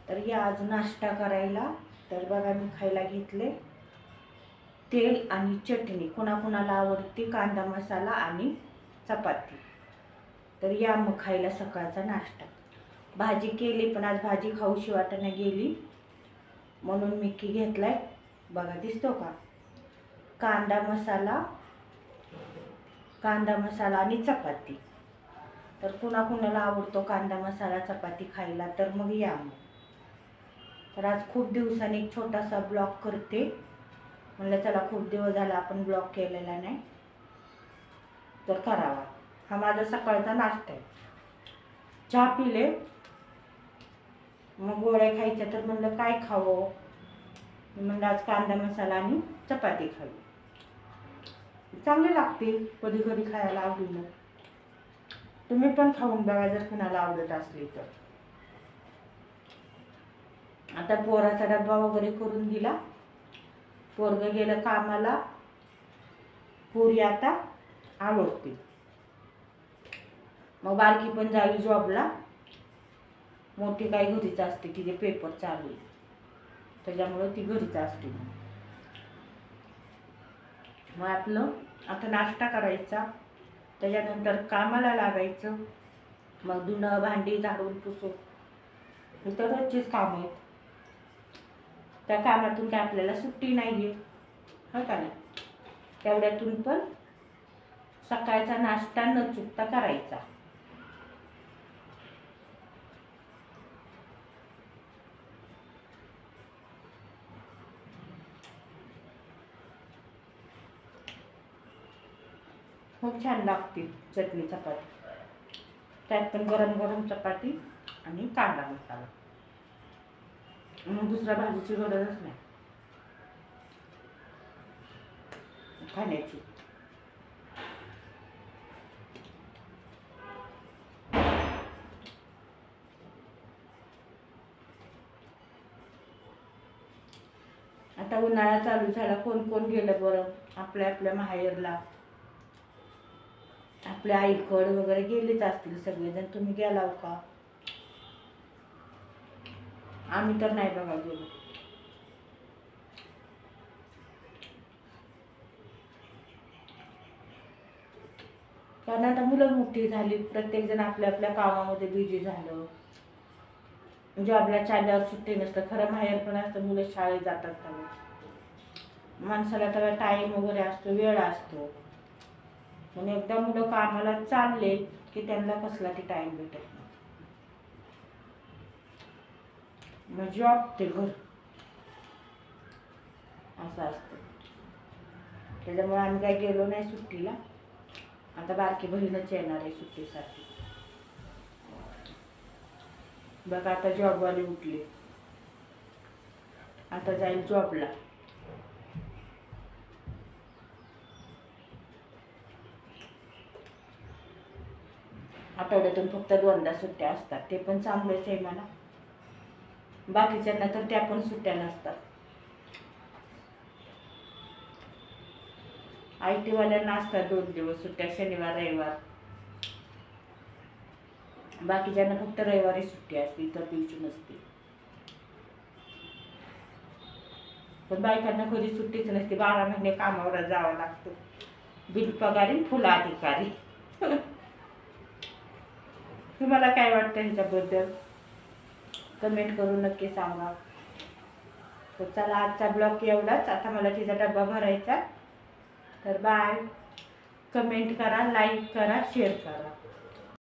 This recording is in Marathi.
तर या आज नाश्ता करायला. तर बघा मी खायला घेतले तेल आणि चटणी. कोणाकोणाला आवडते कांदा मसाला आणि चपाती. तर या मग खायला सकाळचा नाश्ता. भाजी केली पण आज भाजी खाऊशी वाटणे गेली म्हणून मिक्की घेतलाय. बघा दिसतो का, कांदा मसाला आणि चपाती. तर कुणाकुणाला आवडतो कांदा मसाला चपाती खायला तर मग या मग. तर आज खूप दिवसांनी एक छोटासा ब्लॉग करते. म्हणलं चला खूप दिवस झाला आपण ब्लॉग केलेला नाही तर करावा. हा माझा सकाळचा नाश्ता आहे. चहा पिले, मग गोळ्या खायच्या तर म्हणलं काय खावं. म्हणलं आज कांदा मसाला आणि चपाती खावी. चांगले लागते कधी कधी खायला आवडीनं. तुम्ही पण खाऊन बघा जर कुणाला आवडत असली तर. आता पोराचा डब्बा वगैरे करून दिला. पोरग गेलं कामाला. पोरी आता आवडते. मग बारकी पण जाईल जॉबला. मोठी काही घरीच असते, तिचे पेपर चालू आहे त्याच्यामुळे ती घरीच असते. मग आपलं आता नाश्ता करायचा, त्याच्यानंतर कामाला लागायचं. मग धुणं भांडी झाडून पुसून हे तर रोजचीच कामं आहेत. त्या कामातून काय आपल्याला सुट्टी नाही आहे, हो का नाही. तेवढ्यातून पण सकाळचा नाश्ता न चुकता करायचा. खूप छान लागते चटणी चपाती. त्यात पण गरम गरम चपाती आणि कांदा मसाला. मग दुसऱ्या भाजीची गरजच नाही खाण्याची. आता उन्हाळा चालू झाला. कोण कोण गेलं बरं आपल्या आपल्या माहेरला, आपल्या आईकड वगैरे गेलेच असतील सगळेजण. तुम्ही गेलाव का? आम्ही तर नाही बघा गेलो. कारण आता मुलं मोठी झाली, प्रत्येक जण आपल्या आपल्या कामामध्ये बिझी झालं. जॉबला चालल्यावर सुट्टी नसतं. खरं माहेर पण असतं, मुलं शाळेत जातात तेव्हा माणसाला तेव्हा टाईम वगैरे असतो, वेळ असतो. आणि एकदा मुलं कामाला चालले की त्यांना कसला ती टाईम भेटत नाही. मग जॉब ते घर असं असतं. त्याच्यामुळे आम्ही काही गेलो नाही सुट्टीला. आता बारकी बहीणच येणार आहे सुट्टीसाठी. बघा आता जॉबवाली उठली, आता जाईल जॉबला. आठवड्यातून फक्त 2दा सुट्ट्या असतात, ते पण चांगलंच आहे मला. बाकीच्यांना तर त्या पण सुट्ट्या नसतात. IT वाल्यांना असतात 2 दिवस सुट्ट्या, शनिवार रविवार. बाकीच्यांना फक्त रविवारी सुट्टी असते, इतर दिवशी नसते. पण बायकांना कधी सुट्टीच नसते. 12 महिने कामावर जावं लागतं. बिनपगारी फुल अधिकारी. तुम्हाला काय वाटतं ह्याच्याबद्दल कमेंट करून नक्की सांगा. तर चला आजचा ब्लॉग एवढाच. आता मला तिचा डब्बा भरायचा. तर बाय. कमेंट करा, लाईक करा, शेअर करा.